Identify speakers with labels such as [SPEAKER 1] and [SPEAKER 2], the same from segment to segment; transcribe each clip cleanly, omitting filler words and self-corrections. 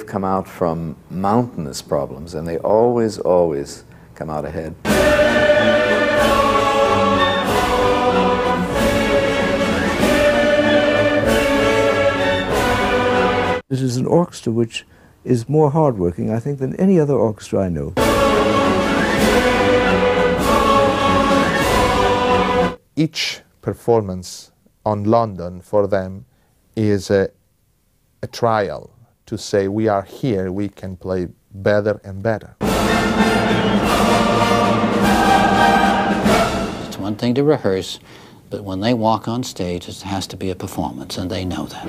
[SPEAKER 1] they've come out from mountainous problems, and they always come out ahead.
[SPEAKER 2] This is an orchestra which is more hardworking, I think, than any other orchestra I know.
[SPEAKER 3] Each performance on London for them is a trial to say, we are here, we can play better and better.
[SPEAKER 4] It's one thing to rehearse, but when they walk on stage, it has to be a performance, and they know that.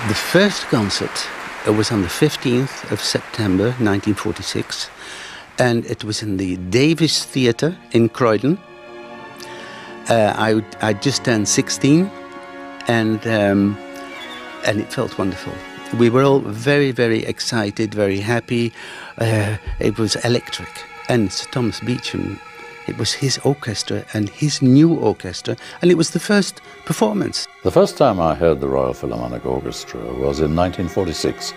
[SPEAKER 5] The first concert was on the 15th of September 1946, and it was in the Davis Theatre in Croydon. I just turned 16, and it felt wonderful. We were all very, very excited, very happy. It was electric. And Sir Thomas Beecham, it was his orchestra and his new orchestra, and it was the first performance.
[SPEAKER 6] The first time I heard the Royal Philharmonic Orchestra was in 1946,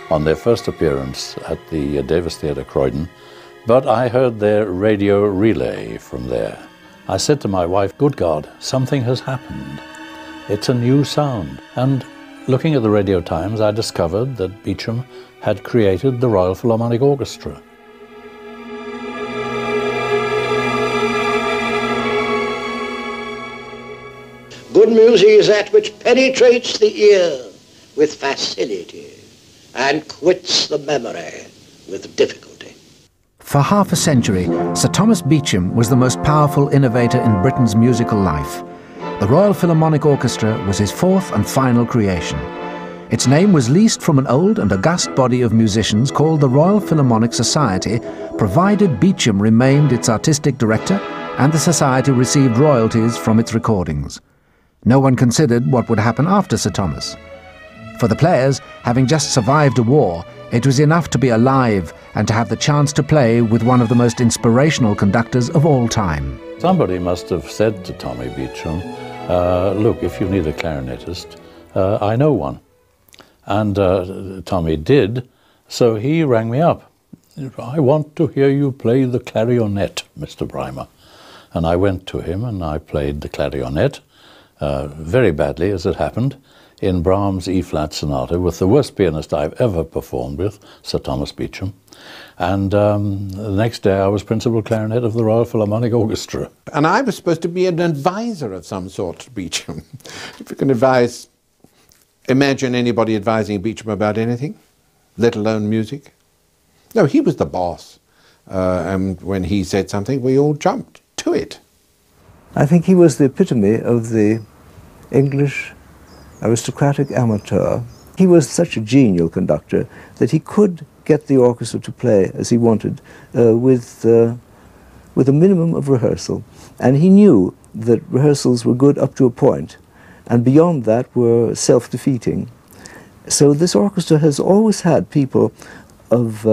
[SPEAKER 6] on their first appearance at the Davis Theatre, Croydon, but I heard their radio relay from there. I said to my wife, good God, something has happened. It's a new sound. And looking at the Radio Times, I discovered that Beecham had created the Royal Philharmonic Orchestra.
[SPEAKER 7] Good music is that which penetrates the ear with facility and quits the memory with difficulty.
[SPEAKER 8] For half a century, Sir Thomas Beecham was the most powerful innovator in Britain's musical life. The Royal Philharmonic Orchestra was his fourth and final creation. Its name was leased from an old and august body of musicians called the Royal Philharmonic Society, provided Beecham remained its artistic director and the society received royalties from its recordings. No one considered what would happen after Sir Thomas. For the players, having just survived a war, it was enough to be alive and to have the chance to play with one of the most inspirational conductors of all time.
[SPEAKER 6] Somebody must have said to Tommy Beecham, look, if you need a clarinetist, I know one. And Tommy did, so he rang me up. I want to hear you play the clarionet, Mr. Brymer. And I went to him and I played the clarionet, very badly as it happened, in Brahms' E-flat Sonata with the worst pianist I've ever performed with, Sir Thomas Beecham. And the next day I was principal clarinet of the Royal Philharmonic Orchestra.
[SPEAKER 9] And I was supposed to be an advisor of some sort to Beecham. If you can advise, imagine anybody advising Beecham about anything, let alone music. No, he was the boss. And when he said something, we all jumped to it.
[SPEAKER 2] I think he was the epitome of the English aristocratic amateur. He was such a genial conductor that he could get the orchestra to play as he wanted with a minimum of rehearsal. And he knew that rehearsals were good up to a point, and beyond that were self-defeating. So this orchestra has always had people of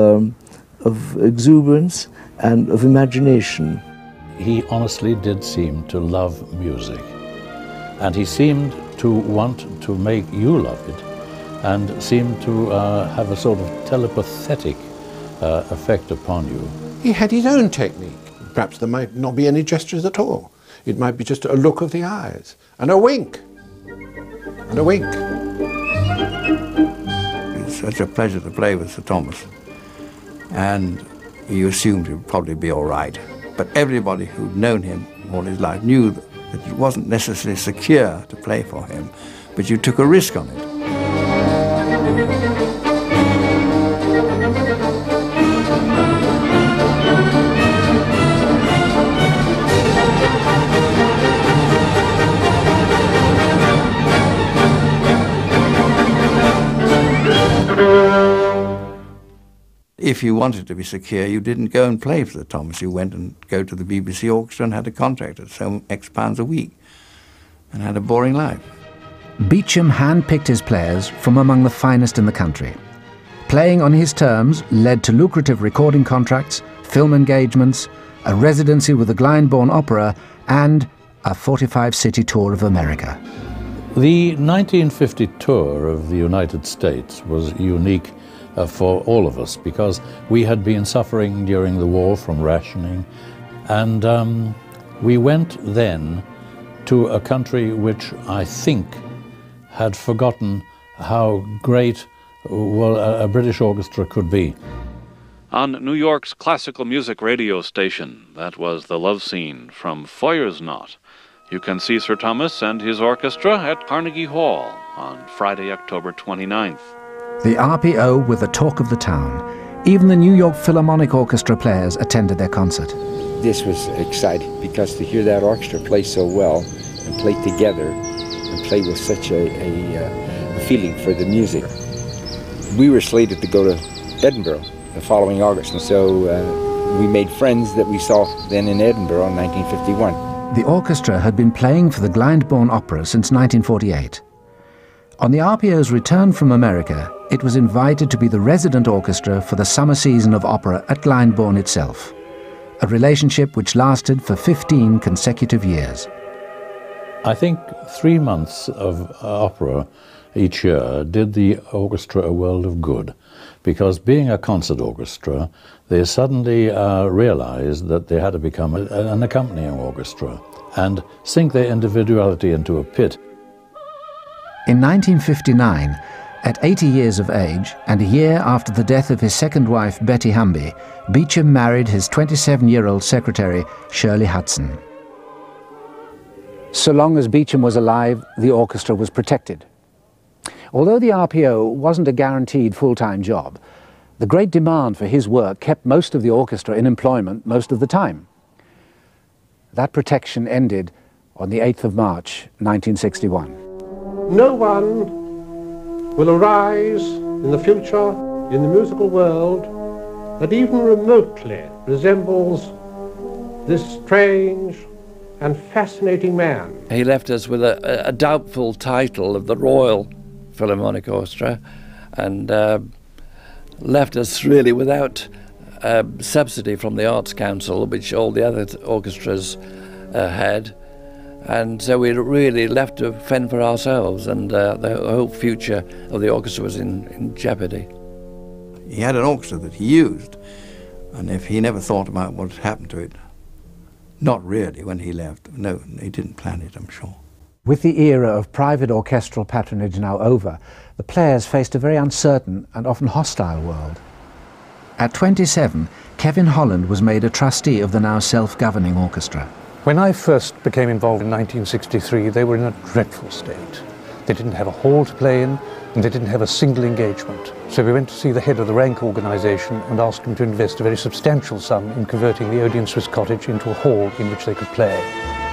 [SPEAKER 2] exuberance and of imagination.
[SPEAKER 6] He honestly did seem to love music, and he seemed to want to make you love it, and seemed to have a sort of telepathic effect upon you.
[SPEAKER 9] He had his own technique. Perhaps there might not be any gestures at all. It might be just a look of the eyes, and a wink, and a wink.
[SPEAKER 10] It's such a pleasure to play with Sir Thomas, and you assumed he would probably be all right. But everybody who'd known him all his life knew that it wasn't necessarily secure to play for him, but you took a risk on it. If you wanted to be secure, you didn't go and play for the Thomas. You went and go to the BBC Orchestra and had a contract at so X pounds a week and had a boring life.
[SPEAKER 8] Beecham hand-picked his players from among the finest in the country. Playing on his terms led to lucrative recording contracts, film engagements, a residency with the Glyndebourne Opera, and a 45-city tour of America.
[SPEAKER 6] The 1950 tour of the United States was unique for all of us because we had been suffering during the war from rationing, and we went then to a country which I think had forgotten how great a British orchestra could be.
[SPEAKER 11] On New York's classical music radio station, that was the love scene from Foyer's Knot. You can see Sir Thomas and his orchestra at Carnegie Hall on Friday, October 29th.
[SPEAKER 8] The RPO were the talk of the town. Even the New York Philharmonic Orchestra players attended their concert.
[SPEAKER 12] This was exciting because to hear that orchestra play so well and play together and play with such a feeling for the music. We were slated to go to Edinburgh the following August, and so we made friends that we saw then in Edinburgh in 1951.
[SPEAKER 8] The orchestra had been playing for the Glyndebourne Opera since 1948. On the RPO's return from America, it was invited to be the resident orchestra for the summer season of opera at Glyndebourne itself, a relationship which lasted for 15 consecutive years.
[SPEAKER 6] I think 3 months of opera each year did the orchestra a world of good, because being a concert orchestra, they suddenly realized that they had to become an accompanying orchestra and sink their individuality into a pit.
[SPEAKER 8] In 1959, at 80 years of age and a year after the death of his second wife, Betty Humby, Beecham married his 27-year-old secretary, Shirley Hudson. So long as Beecham was alive, the orchestra was protected. Although the RPO wasn't a guaranteed full-time job, the great demand for his work kept most of the orchestra in employment most of the time. That protection ended on the 8th of March, 1961.
[SPEAKER 13] No one will arise in the future in the musical world that even remotely resembles this strange and fascinating man.
[SPEAKER 14] He left us with a doubtful title of the Royal Philharmonic Orchestra, and left us really without subsidy from the Arts Council, which all the other orchestras had. And so we really left to fend for ourselves, and the whole future of the orchestra was in jeopardy.
[SPEAKER 10] He had an orchestra that he used, and if he never thought about what had happened to it, not really when he left. No, he didn't plan it, I'm sure.
[SPEAKER 8] With the era of private orchestral patronage now over, the players faced a very uncertain and often hostile world. At 27, Kevin Holland was made a trustee of the now self-governing orchestra.
[SPEAKER 15] When I first became involved in 1963, they were in a dreadful state. They didn't have a hall to play in, and they didn't have a single engagement. So we went to see the head of the Rank organisation and asked him to invest a very substantial sum in converting the Odeon Swiss Cottage into a hall in which they could play.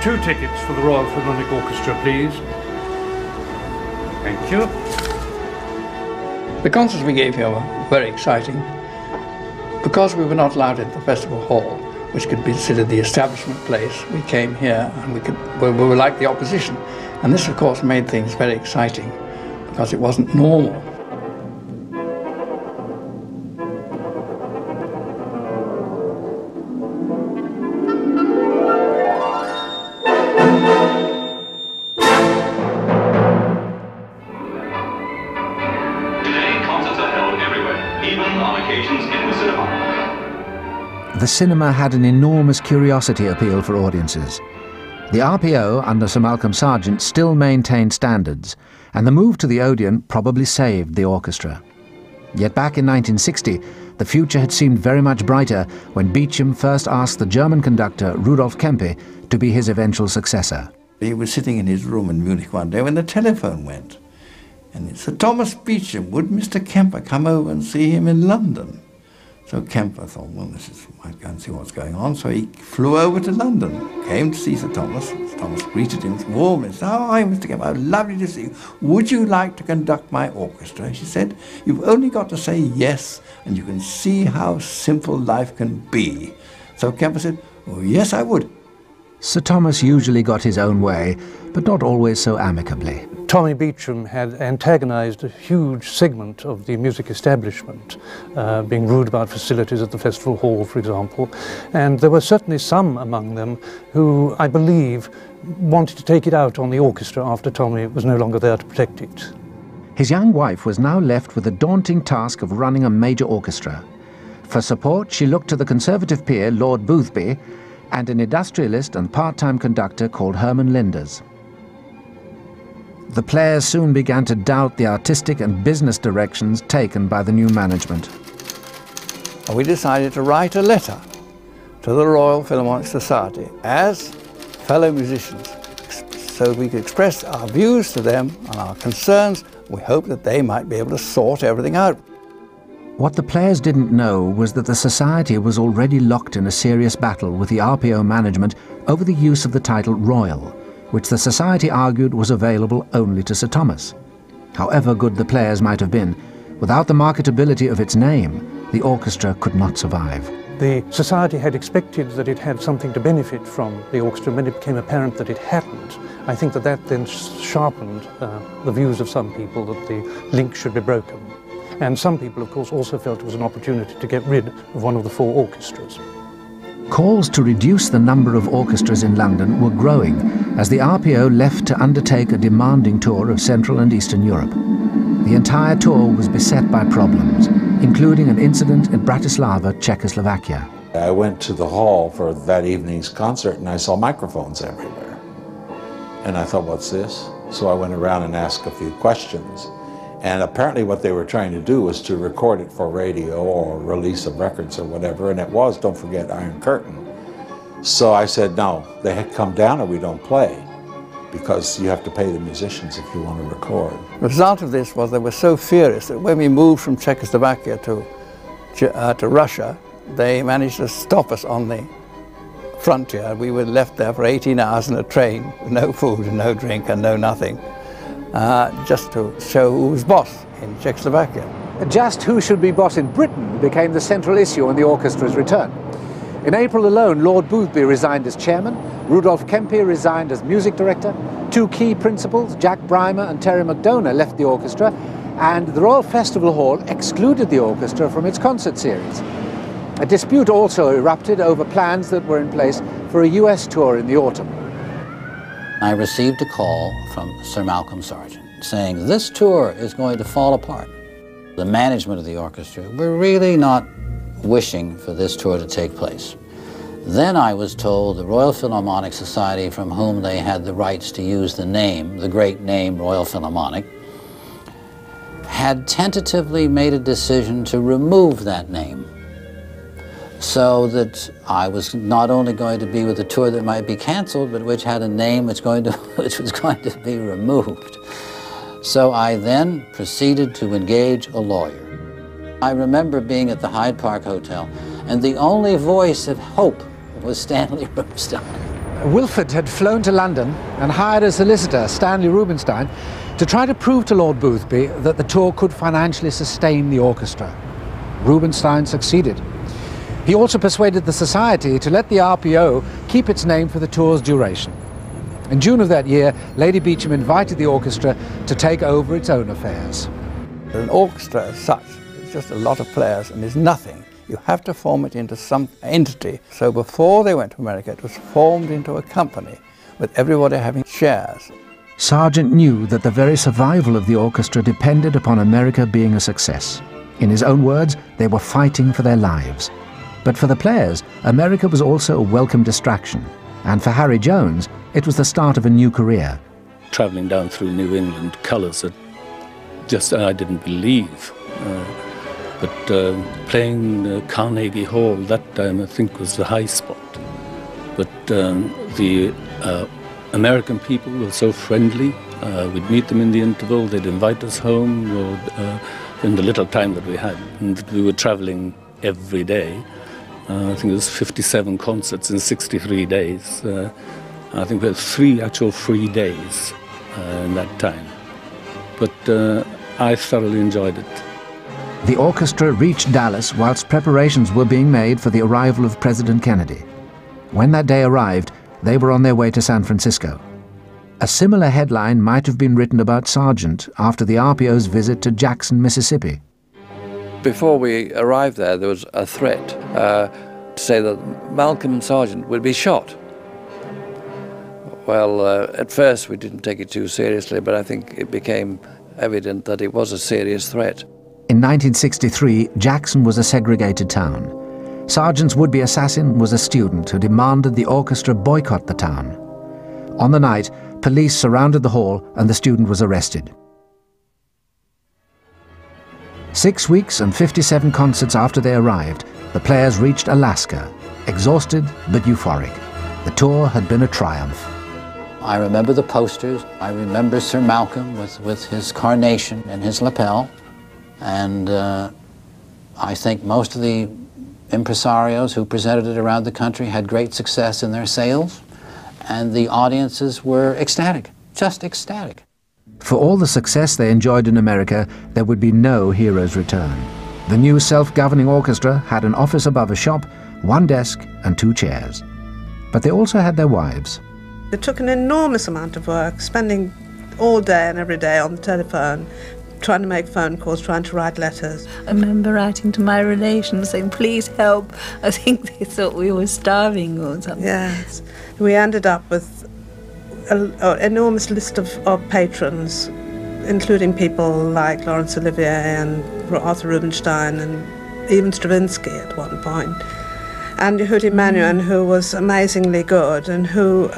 [SPEAKER 16] 2 tickets for the Royal Philharmonic Orchestra, please. Thank you.
[SPEAKER 17] The concerts we gave here were very exciting. Because we were not allowed in the festival hall, which could be considered the establishment place, we came here and we were like the opposition. And this, of course, made things very exciting because it wasn't normal.
[SPEAKER 8] The cinema had an enormous curiosity appeal for audiences. The RPO, under Sir Malcolm Sargent, still maintained standards, and the move to the Odeon probably saved the orchestra. Yet back in 1960, the future had seemed very much brighter when Beecham first asked the German conductor Rudolf Kempe to be his eventual successor.
[SPEAKER 10] He was sitting in his room in Munich one day when the telephone went. And it said, Thomas Beecham, would Mr. Kemper come over and see him in London? So Kemper thought, well, I'd go and see what's going on. So he flew over to London, came to see Sir Thomas. Sir Thomas greeted him warmly. Said, "Oh, hi, Mr. Kemper, lovely to see you. Would you like to conduct my orchestra?" She said, "You've only got to say yes, and you can see how simple life can be." So Kemper said, "Oh, yes, I would."
[SPEAKER 8] Sir Thomas usually got his own way, but not always so amicably.
[SPEAKER 15] Tommy Beecham had antagonized a huge segment of the music establishment, being rude about facilities at the festival hall, for example. And there were certainly some among them who, I believe, wanted to take it out on the orchestra after Tommy was no longer there to protect it.
[SPEAKER 8] His young wife was now left with the daunting task of running a major orchestra. For support, she looked to the Conservative peer, Lord Boothby, and an industrialist and part-time conductor called Herman Linders. The players soon began to doubt the artistic and business directions taken by the new management.
[SPEAKER 17] We decided to write a letter to the Royal Philharmonic Society as fellow musicians, so we could express our views to them and our concerns. We hoped that they might be able to sort everything out.
[SPEAKER 8] What the players didn't know was that the Society was already locked in a serious battle with the RPO management over the use of the title Royal, which the Society argued was available only to Sir Thomas. However good the players might have been, without the marketability of its name, the orchestra could not survive.
[SPEAKER 15] The Society had expected that it had something to benefit from the orchestra. When it became apparent that it hadn't, I think that that then sharpened the views of some people that the link should be broken. And some people, of course, also felt it was an opportunity to get rid of one of the four orchestras.
[SPEAKER 8] Calls to reduce the number of orchestras in London were growing as the RPO left to undertake a demanding tour of Central and Eastern Europe. The entire tour was beset by problems, including an incident in Bratislava, Czechoslovakia.
[SPEAKER 18] I went to the hall for that evening's concert and I saw microphones everywhere. And I thought, what's this? So I went around and asked a few questions. And apparently what they were trying to do was to record it for radio or release of records or whatever, and it was, don't forget, Iron Curtain. So I said, no, they had come down or we don't play, because you have to pay the musicians if you want to record.
[SPEAKER 17] The result of this was they were so furious that when we moved from Czechoslovakia to Russia, they managed to stop us on the frontier. We were left there for 18 hours in a train with no food and no drink and no nothing. Just to show who was boss in Czechoslovakia.
[SPEAKER 8] Just who should be boss in Britain became the central issue on the orchestra's return. In April alone, Lord Boothby resigned as chairman, Rudolph Kempe resigned as music director, two key principals, Jack Brymer and Terry McDonough, left the orchestra, and the Royal Festival Hall excluded the orchestra from its concert series. A dispute also erupted over plans that were in place for a US tour in the autumn.
[SPEAKER 4] I received a call from Sir Malcolm Sargent saying this tour is going to fall apart. The management of the orchestra were really not wishing for this tour to take place. Then I was told the Royal Philharmonic Society, from whom they had the rights to use the name, the great name Royal Philharmonic, had tentatively made a decision to remove that name, so that I was not only going to be with a tour that might be canceled, but which had a name which was going to be removed. So I then proceeded to engage a lawyer. I remember being at the Hyde Park Hotel, and the only voice of hope was Stanley Rubinstein.
[SPEAKER 8] Wilford had flown to London and hired a solicitor, Stanley Rubinstein, to try to prove to Lord Boothby that the tour could financially sustain the orchestra. Rubinstein succeeded. He also persuaded the Society to let the RPO keep its name for the tour's duration. In June of that year, Lady Beecham invited the orchestra to take over its own affairs.
[SPEAKER 17] An orchestra as such is just a lot of players and is nothing. You have to form it into some entity. So before they went to America, it was formed into a company with everybody having shares.
[SPEAKER 8] Sargent knew that the very survival of the orchestra depended upon America being a success. In his own words, they were fighting for their lives. But for the players, America was also a welcome distraction. And for Harry Jones, it was the start of a new career.
[SPEAKER 19] Travelling down through New England, colours that just I didn't believe. But playing Carnegie Hall that time, I think, was the high spot. But the American people were so friendly. We'd meet them in the interval, they'd invite us home, or in the little time that we had. And we were travelling every day. I think it was 57 concerts in 63 days. I think we had 3 actual free days in that time. But I thoroughly enjoyed it.
[SPEAKER 8] The orchestra reached Dallas whilst preparations were being made for the arrival of President Kennedy. When that day arrived, they were on their way to San Francisco. A similar headline might have been written about Sargent after the RPO's visit to Jackson, Mississippi.
[SPEAKER 14] Before we arrived there was a threat to say that Malcolm and Sargent would be shot. Well, at first we didn't take it too seriously, but I think it became evident that it was a serious threat.
[SPEAKER 8] In 1963, Jackson was a segregated town. Sargent's would-be assassin was a student who demanded the orchestra boycott the town. On the night, police surrounded the hall and the student was arrested. 6 weeks and 57 concerts after they arrived, the players reached Alaska, exhausted but euphoric. The tour had been a triumph.
[SPEAKER 4] I remember the posters. I remember Sir Malcolm with his carnation and his lapel. And I think most of the impresarios who presented it around the country had great success in their sales. And the audiences were ecstatic, just ecstatic.
[SPEAKER 8] For all the success they enjoyed in America, there would be no hero's return. The new self-governing orchestra had an office above a shop, 1 desk and 2 chairs. But they also had their wives.
[SPEAKER 20] It took an enormous amount of work, spending all day and every day on the telephone, trying to make phone calls, trying to write letters.
[SPEAKER 21] I remember writing to my relations saying, please help. I think they thought we were starving or something.
[SPEAKER 20] Yes. We ended up with an enormous list of patrons, including people like Laurence Olivier and Arthur Rubinstein and even Stravinsky at one point. And Yehudi Menuhin, who was amazingly good and who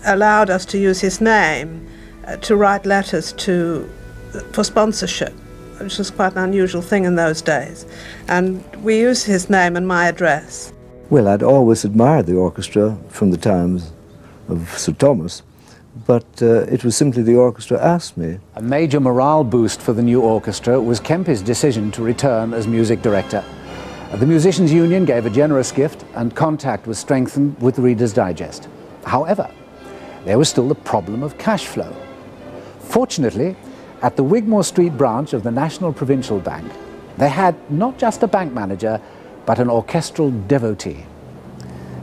[SPEAKER 20] allowed us to use his name to write letters for sponsorship, which was quite an unusual thing in those days. And we used his name and my address.
[SPEAKER 2] Well, I'd always admired the orchestra from the times of Sir Thomas, but it was simply the orchestra asked me.
[SPEAKER 8] A major morale boost for the new orchestra was Kempe's decision to return as music director. The Musicians' Union gave a generous gift and contact was strengthened with Reader's Digest. However, there was still the problem of cash flow. Fortunately, at the Wigmore Street branch of the National Provincial Bank, they had not just a bank manager, but an orchestral devotee.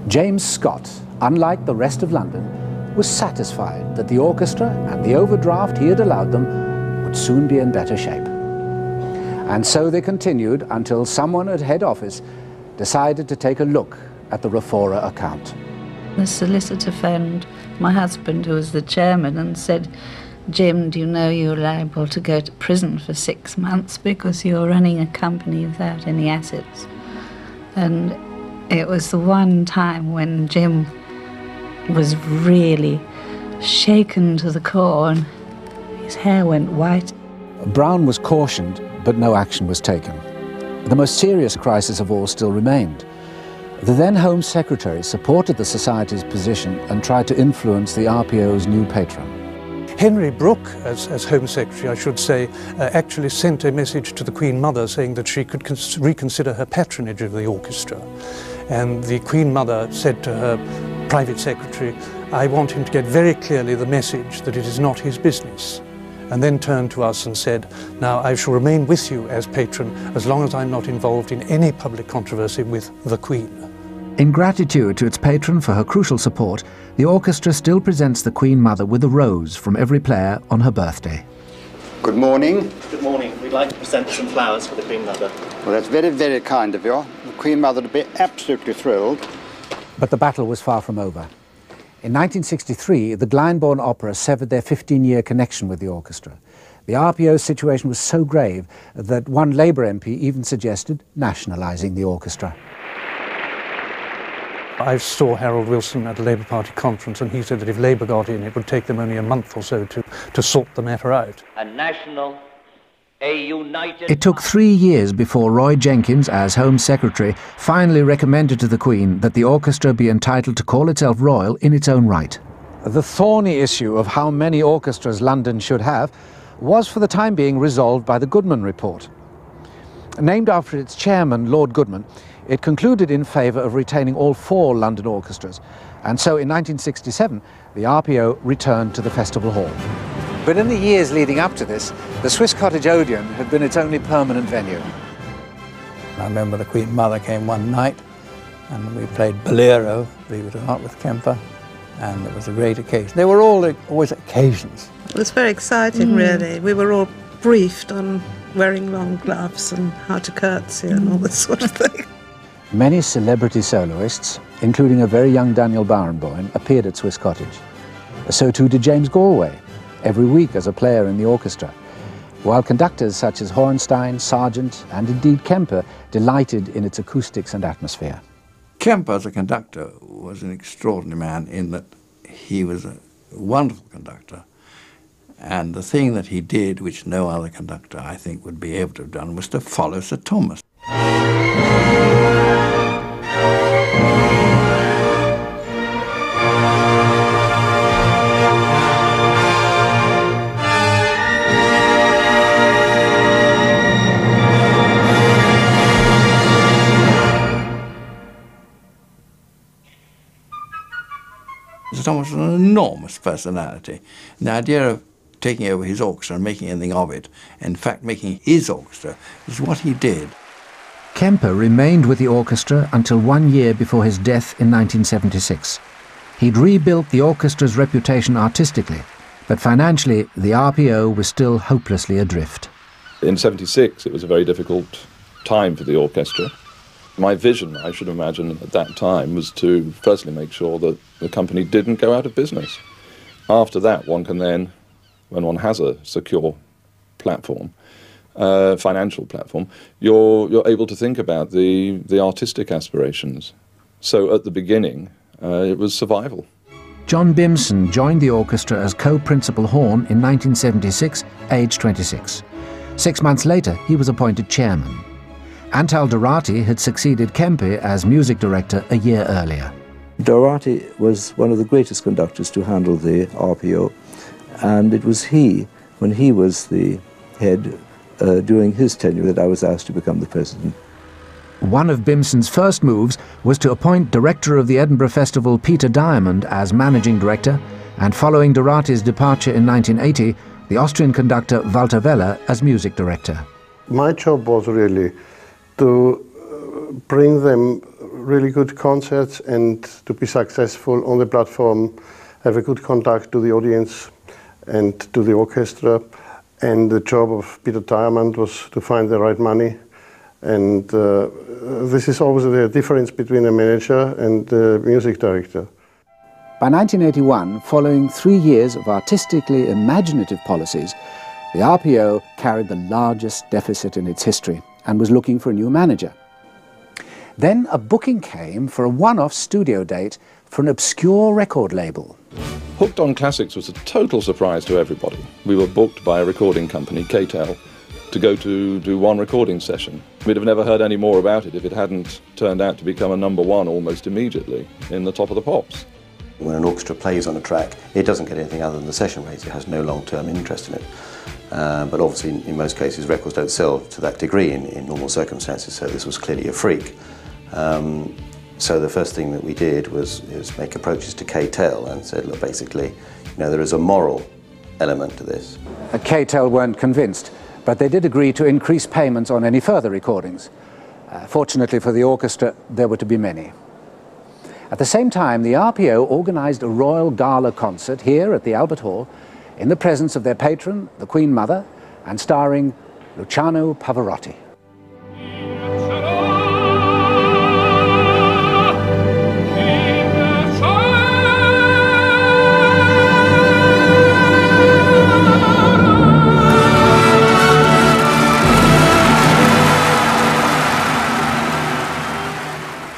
[SPEAKER 8] James Scott, unlike the rest of London, was satisfied that the orchestra and the overdraft he had allowed them would soon be in better shape. And so they continued until someone at head office decided to take a look at the Rafora account.
[SPEAKER 21] The solicitor phoned my husband, who was the chairman, and said, Jim, do you know you're liable to go to prison for 6 months because you're running a company without any assets? And it was the one time when Jim was really shaken to the core and his hair went white.
[SPEAKER 8] Brown was cautioned, but no action was taken. The most serious crisis of all still remained. The then Home Secretary supported the Society's position and tried to influence the RPO's new patron.
[SPEAKER 15] Henry Brooke, as Home Secretary, I should say, actually sent a message to the Queen Mother saying that she could reconsider her patronage of the orchestra. And the Queen Mother said to her private secretary, I want him to get very clearly the message that it is not his business. And then turned to us and said, now I shall remain with you as patron as long as I'm not involved in any public controversy with the Queen.
[SPEAKER 8] In gratitude to its patron for her crucial support, the orchestra still presents the Queen Mother with a rose from every player on her birthday.
[SPEAKER 22] Good morning.
[SPEAKER 23] Good morning. We'd like to present some flowers for the Queen Mother.
[SPEAKER 22] Well, that's very, very kind of you. The Queen Mother to be absolutely thrilled.
[SPEAKER 8] But the battle was far from over. In 1963, the Glyndebourne Opera severed their 15-year connection with the orchestra. The RPO's situation was so grave that one Labour MP even suggested nationalising the orchestra.
[SPEAKER 15] I saw Harold Wilson at a Labour Party conference and he said that if Labour got in, it would take them only a month or so to sort the matter out.
[SPEAKER 24] A national, a united...
[SPEAKER 8] It took 3 years before Roy Jenkins, as Home Secretary, finally recommended to the Queen that the orchestra be entitled to call itself royal in its own right. The thorny issue of how many orchestras London should have was for the time being resolved by the Goodman Report. Named after its chairman, Lord Goodman, it concluded in favour of retaining all 4 London orchestras, and so in 1967 the RPO returned to the Festival Hall. But in the years leading up to this, the Swiss Cottage Odeon had been its only permanent venue.
[SPEAKER 25] I remember the Queen Mother came one night and we played Bolero, believe it or not, with Kemper,
[SPEAKER 10] and it was a great occasion. They were all always occasions.
[SPEAKER 20] It was very exciting, really. We were all briefed on wearing long gloves and how to curtsy and all this sort of thing.
[SPEAKER 8] Many celebrity soloists, including a very young Daniel Barenboim, appeared at Swiss Cottage. So too did James Galway, every week as a player in the orchestra, while conductors such as Hornstein, Sargent, and indeed Kemper delighted in its acoustics and atmosphere.
[SPEAKER 10] Kemper, as a conductor, was an extraordinary man in that he was a wonderful conductor. And the thing that he did, which no other conductor, I think, would be able to have done, was to follow Sir Thomas. Sir Thomas was an enormous personality. And the idea of taking over his orchestra and making anything of it, in fact making his orchestra, is what he did.
[SPEAKER 8] Kemper remained with the orchestra until 1 year before his death in 1976. He'd rebuilt the orchestra's reputation artistically, but financially the RPO was still hopelessly adrift.
[SPEAKER 1] In '76 it was a very difficult time for the orchestra. My vision, I should imagine, at that time was to firstly make sure that the company didn't go out of business. After that, one can then, when one has a secure platform, financial platform, you're able to think about the artistic aspirations. So at the beginning, it was survival.
[SPEAKER 8] John Bimson joined the orchestra as co-principal horn in 1976, aged 26. 6 months later, he was appointed chairman. Antal Dorati had succeeded Kempe as music director a year earlier.
[SPEAKER 2] Dorati was one of the greatest conductors to handle the RPO, and it was he, when he was the head during his tenure, that I was asked to become the president.
[SPEAKER 8] One of Bimson's first moves was to appoint director of the Edinburgh Festival Peter Diamond as managing director, and following Dorati's departure in 1980, the Austrian conductor Walter Weller as music director.
[SPEAKER 3] My job was really to bring them really good concerts and to be successful on the platform, have a good contact to the audience and to the orchestra. And the job of Peter Diamond was to find the right money. And this is always the difference between a manager and the music director.
[SPEAKER 8] By 1981, following 3 years of artistically imaginative policies, the RPO carried the largest deficit in its history and was looking for a new manager. Then a booking came for a one-off studio date for an obscure record label.
[SPEAKER 1] Hooked on Classics was a total surprise to everybody. We were booked by a recording company, KTEL, to go to do one recording session. We'd have never heard any more about it if it hadn't turned out to become a #1 almost immediately in the Top of the Pops.
[SPEAKER 5] When an orchestra plays on a track, it doesn't get anything other than the session rates. It has no long-term interest in it. But obviously, in most cases, records don't sell to that degree in normal circumstances, so this was clearly a freak. So the first thing that we did was make approaches to KTEL and said, look, basically, you know, there is a moral element to this.
[SPEAKER 8] KTEL weren't convinced, but they did agree to increase payments on any further recordings. Fortunately for the orchestra, there were to be many. At the same time, the RPO organised a royal gala concert here at the Albert Hall in the presence of their patron, the Queen Mother, and starring Luciano Pavarotti.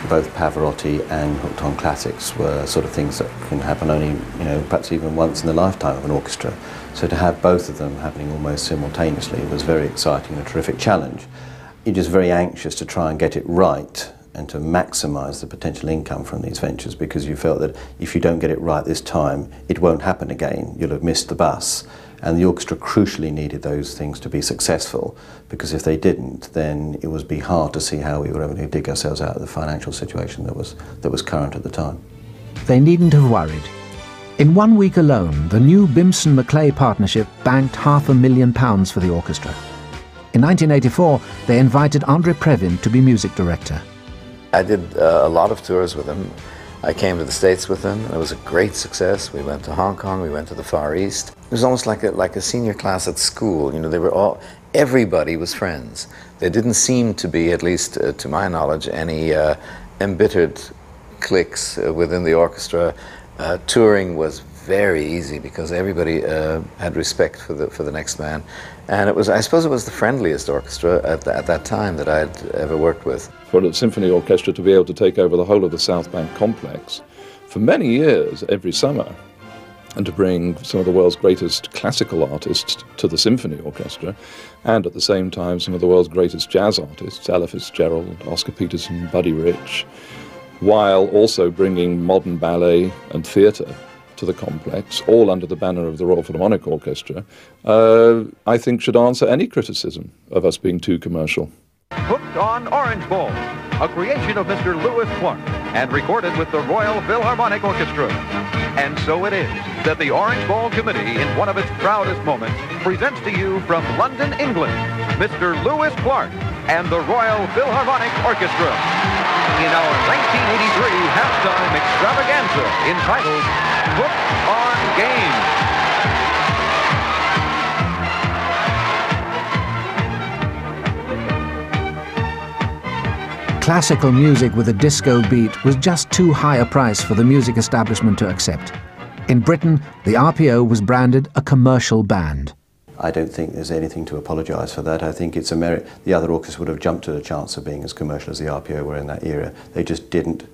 [SPEAKER 5] Both Pavarotti and Hooked on Classics were sort of things that can happen only, you know, perhaps even once in the lifetime of an orchestra. So to have both of them happening almost simultaneously was very exciting and a terrific challenge. You're just very anxious to try and get it right and to maximise the potential income from these ventures, because you felt that if you don't get it right this time, it won't happen again. You'll have missed the bus. And the orchestra crucially needed those things to be successful, because if they didn't, then it would be hard to see how we were able to dig ourselves out of the financial situation that was current at the time.
[SPEAKER 8] They needn't have worried. In 1 week alone, the new Bimson-Maclay partnership banked £500,000 for the orchestra. In 1984, they invited Andre Previn to be music director.
[SPEAKER 7] I did a lot of tours with him,
[SPEAKER 6] I came to the States with them, and it was a great success. We went to Hong Kong, we went to the Far East. It was almost like a senior class at school. You know, they were all, everybody was friends. There didn't seem to be, at least to my knowledge, any embittered cliques within the orchestra. Touring was very easy because everybody had respect for the next man. And it was, I suppose it was the friendliest orchestra at that time that I'd ever worked with.
[SPEAKER 1] For a symphony orchestra to be able to take over the whole of the South Bank complex for many years every summer, and to bring some of the world's greatest classical artists to the symphony orchestra, and at the same time some of the world's greatest jazz artists, Ella Fitzgerald, Oscar Peterson, Buddy Rich, while also bringing modern ballet and theatre to the complex, all under the banner of the Royal Philharmonic Orchestra, I think should answer any criticism of us being too commercial.
[SPEAKER 7] Hooked on Orange Bowl, a creation of Mr. Lewis Clark and recorded with the Royal Philharmonic Orchestra. And so it is that the Orange Bowl Committee, in one of its proudest moments, presents to you from London, England, Mr. Lewis Clark and the Royal Philharmonic Orchestra in our 1983 halftime extravaganza entitled Hooked on Game.
[SPEAKER 8] Classical music with a disco beat was just too high a price for the music establishment to accept. In Britain, the RPO was branded a commercial band.
[SPEAKER 5] I don't think there's anything to apologise for that. I think it's a merit. The other orchestras would have jumped to the chance of being as commercial as the RPO were in that era. They just didn't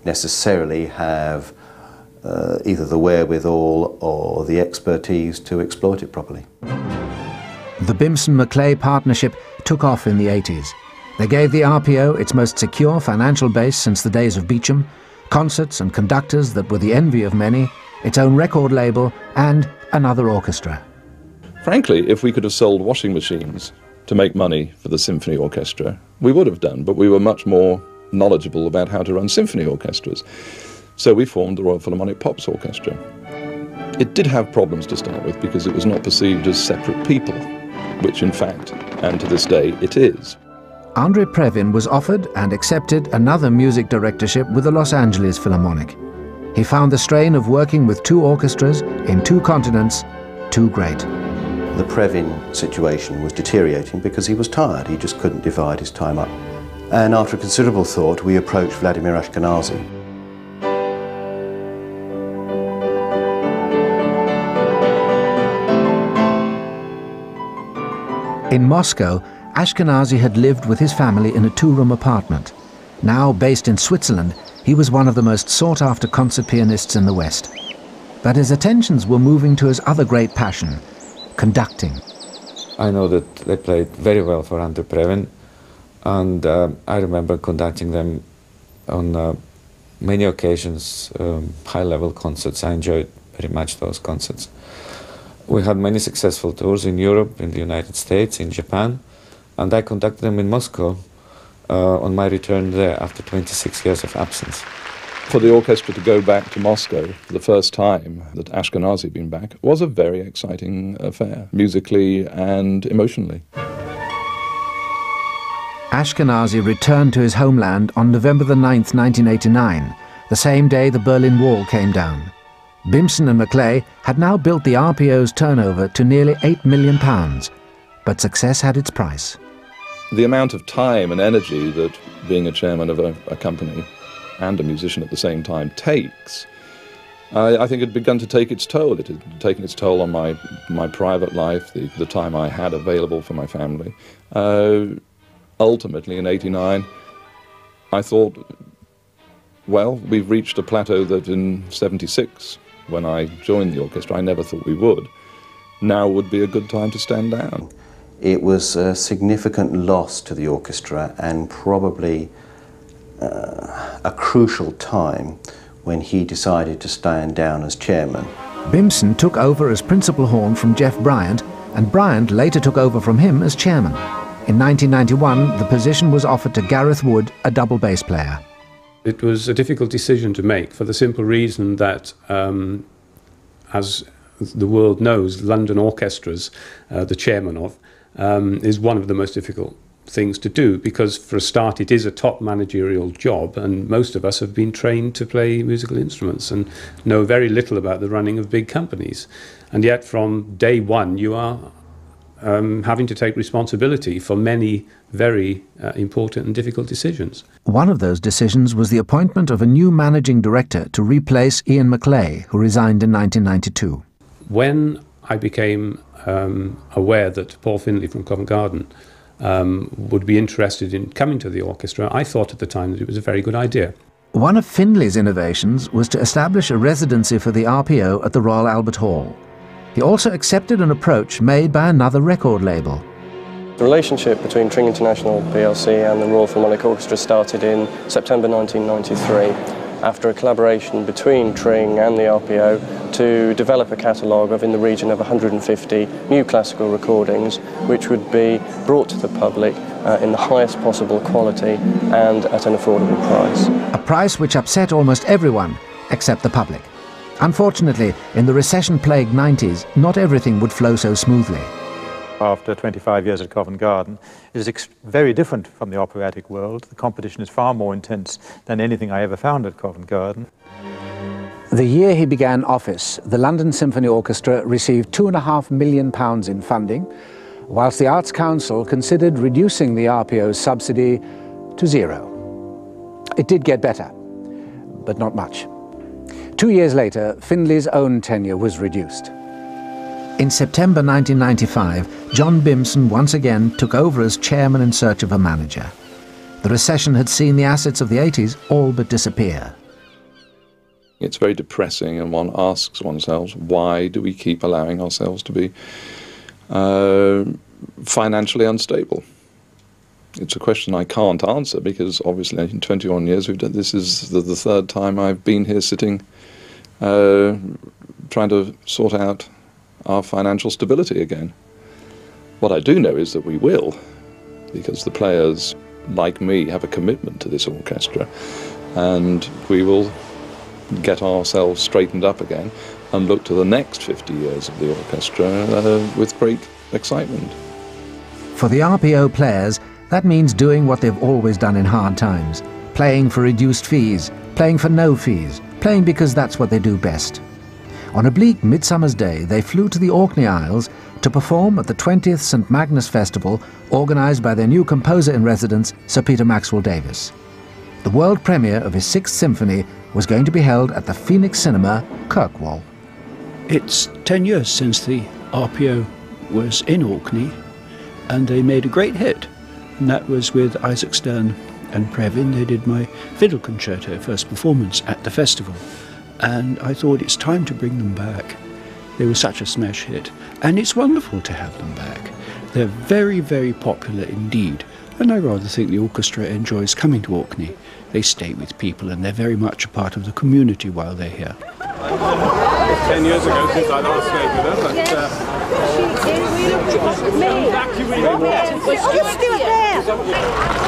[SPEAKER 5] necessarily have either the wherewithal or the expertise to exploit it properly.
[SPEAKER 8] The Bimson-McClay partnership took off in the 80s. They gave the RPO its most secure financial base since the days of Beecham, concerts and conductors that were the envy of many, its own record label, and another orchestra.
[SPEAKER 1] Frankly, if we could have sold washing machines to make money for the symphony orchestra, we would have done, but we were much more knowledgeable about how to run symphony orchestras. So we formed the Royal Philharmonic Pops Orchestra. It did have problems to start with because it was not perceived as separate people, which in fact, and to this day, it is.
[SPEAKER 8] Andre Previn was offered and accepted another music directorship with the Los Angeles Philharmonic. He found the strain of working with two orchestras in two continents too great.
[SPEAKER 5] The Previn situation was deteriorating because he was tired. He just couldn't divide his time up. And after considerable thought, we approached Vladimir Ashkenazy.
[SPEAKER 8] In Moscow, Ashkenazy had lived with his family in a two-room apartment. Now based in Switzerland, he was one of the most sought-after concert pianists in the West. But his attentions were moving to his other great passion, conducting.
[SPEAKER 9] I know that they played very well for Andre Previn, and I remember conducting them on many occasions, high-level concerts. I enjoyed very much those concerts. We had many successful tours in Europe, in the United States, in Japan, and I conducted them in Moscow on my return there after 26 years of absence.
[SPEAKER 1] For the orchestra to go back to Moscow for the first time that Ashkenazy had been back was a very exciting affair, musically and emotionally.
[SPEAKER 8] Ashkenazy returned to his homeland on November the 9th, 1989, the same day the Berlin Wall came down. Bimson and McClay had now built the RPO's turnover to nearly £8 million, but success had its price.
[SPEAKER 1] The amount of time and energy that being a chairman of a company and a musician at the same time takes, I think it had begun to take its toll. It had taken its toll on my private life, the time I had available for my family. Ultimately, in '89, I thought, well, we've reached a plateau that in '76, when I joined the orchestra, I never thought we would. Now would be a good time to stand down.
[SPEAKER 5] It was a significant loss to the orchestra and probably a crucial time when he decided to stand down as chairman.
[SPEAKER 8] Bimson took over as principal horn from Jeff Bryant, and Bryant later took over from him as chairman. In 1991, the position was offered to Gareth Wood, a double bass player.
[SPEAKER 11] It was a difficult decision to make for the simple reason that, as the world knows, London orchestras, the chairman of, is one of the most difficult things to do, because for a start it is a top managerial job, and most of us have been trained to play musical instruments and know very little about the running of big companies. And yet from day one you are having to take responsibility for many very important and difficult decisions.
[SPEAKER 8] One of those decisions was the appointment of a new managing director to replace Ian McLay, who resigned in 1992.
[SPEAKER 11] When I became aware that Paul Findlay from Covent Garden would be interested in coming to the orchestra, I thought at the time that it was a very good idea.
[SPEAKER 8] One of Findlay's innovations was to establish a residency for the RPO at the Royal Albert Hall. He also accepted an approach made by another record label.
[SPEAKER 12] The relationship between Tring International plc and the Royal Philharmonic Orchestra started in September 1993 after a collaboration between Tring and the RPO to develop a catalogue of in the region of 150 new classical recordings which would be brought to the public in the highest possible quality and at an affordable price.
[SPEAKER 8] A price which upset almost everyone except the public. Unfortunately, in the recession-plagued 90s, not everything would flow so smoothly.
[SPEAKER 13] After 25 years at Covent Garden, it is very different from the operatic world. The competition is far more intense than anything I ever found at Covent Garden.
[SPEAKER 8] The year he began office, the London Symphony Orchestra received £2.5 million in funding, whilst the Arts Council considered reducing the RPO's subsidy to zero. It did get better, but not much. 2 years later, Findlay's own tenure was reduced. In September 1995, John Bimson once again took over as chairman in search of a manager. The recession had seen the assets of the 80s all but disappear.
[SPEAKER 1] It's very depressing, and one asks oneself, why do we keep allowing ourselves to be financially unstable? It's a question I can't answer, because obviously in 21 years we've done, this is the third time I've been here sitting trying to sort out our financial stability again. What I do know is that we will, because the players, like me, have a commitment to this orchestra, and we will get ourselves straightened up again and look to the next 50 years of the orchestra with great excitement.
[SPEAKER 8] For the RPO players, that means doing what they've always done in hard times, playing for reduced fees, playing for no fees, playing because that's what they do best. On a bleak midsummer's day, they flew to the Orkney Isles to perform at the 20th St Magnus Festival, organised by their new composer-in-residence, Sir Peter Maxwell Davies. The world premiere of his 6th Symphony was going to be held at the Phoenix Cinema, Kirkwall.
[SPEAKER 16] It's 10 years since the RPO was in Orkney, and they made a great hit. And that was with Isaac Stern and Previn. They did my fiddle concerto first performance at the festival. And I thought it's time to bring them back. They were such a smash hit. And it's wonderful to have them back. They're very, very popular indeed. And I rather think the orchestra enjoys coming to Orkney. They stay with people and they're very much a part of the community while they're here.
[SPEAKER 17] 10 years ago since I last stayed with her, but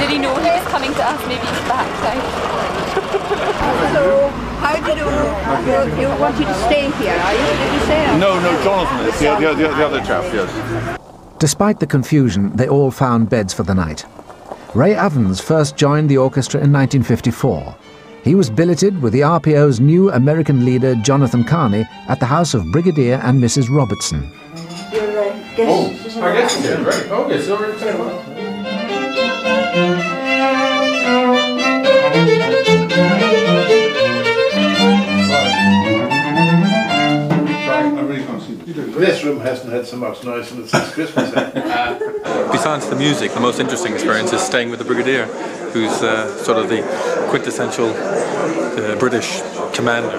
[SPEAKER 18] did he know he was coming to us? Maybe he's back.
[SPEAKER 26] So, how do you want you to stay here? Are you? Did you say?
[SPEAKER 17] No, Jonathan is the other chap. Yes.
[SPEAKER 8] Despite the confusion, they all found beds for the night. Ray Ovens first joined the orchestra in 1954. He was billeted with the RPO's new American leader, Jonathan Carney, at the house of Brigadier and Mrs. Robertson.
[SPEAKER 26] Your guests.
[SPEAKER 17] I guess it's ready. Oh, yes, already turned on. This room hasn't had so much noise in it since Christmas.
[SPEAKER 27] Besides the music, the most interesting experience is staying with the Brigadier, who's sort of the quintessential British commander,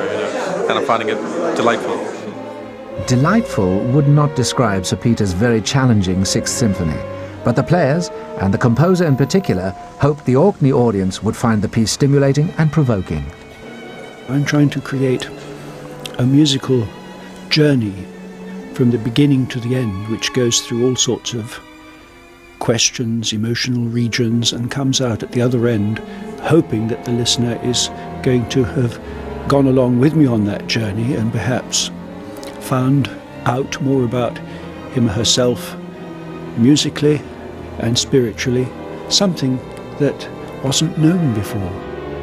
[SPEAKER 27] and I'm finding it delightful.
[SPEAKER 8] Delightful would not describe Sir Peter's very challenging 6th Symphony, but the players, and the composer in particular, hoped the Orkney audience would find the piece stimulating and provoking.
[SPEAKER 16] I'm trying to create a musical journey from the beginning to the end, which goes through all sorts of questions, emotional regions, and comes out at the other end, hoping that the listener is going to have gone along with me on that journey and perhaps found out more about him or herself musically and spiritually something that wasn't known before.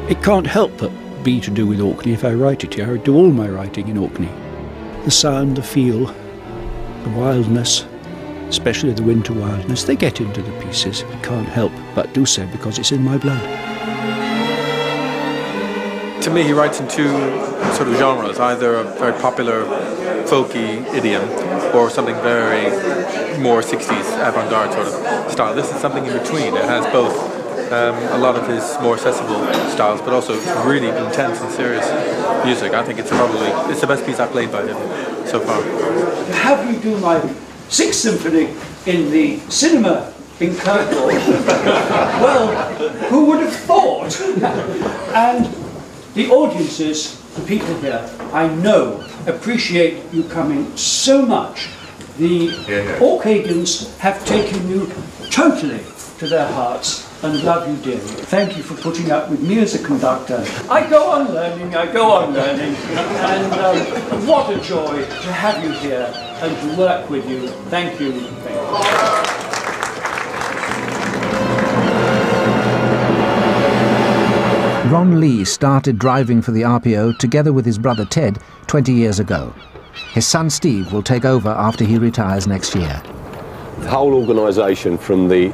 [SPEAKER 16] It can't help but be to do with Orkney if I write it here. I do all my writing in Orkney. The sound, the feel, the wildness, especially the winter wildness, they get into the pieces. I can't help but do so because it's in my blood.
[SPEAKER 27] To me, he writes in two sort of genres, either a very popular folky idiom or something very more 60s avant-garde sort of style. This is something in between. It has both a lot of his more accessible styles, but also really intense and serious music. I think it's the best piece I've played by him so far.
[SPEAKER 16] To have you do my Sixth Symphony in the cinema in Kirkwall, well, who would have thought? And the audiences, the people here, I know, appreciate you coming so much. The Orcadians have taken you totally to their hearts and love you dearly. Thank you for putting up with me as a conductor. I go on learning, and what a joy to have you here and to work with you. Thank you. Thank you.
[SPEAKER 8] Ron Lee started driving for the RPO together with his brother Ted 20 years ago. His son Steve will take over after he retires next year.
[SPEAKER 4] The whole organisation, from the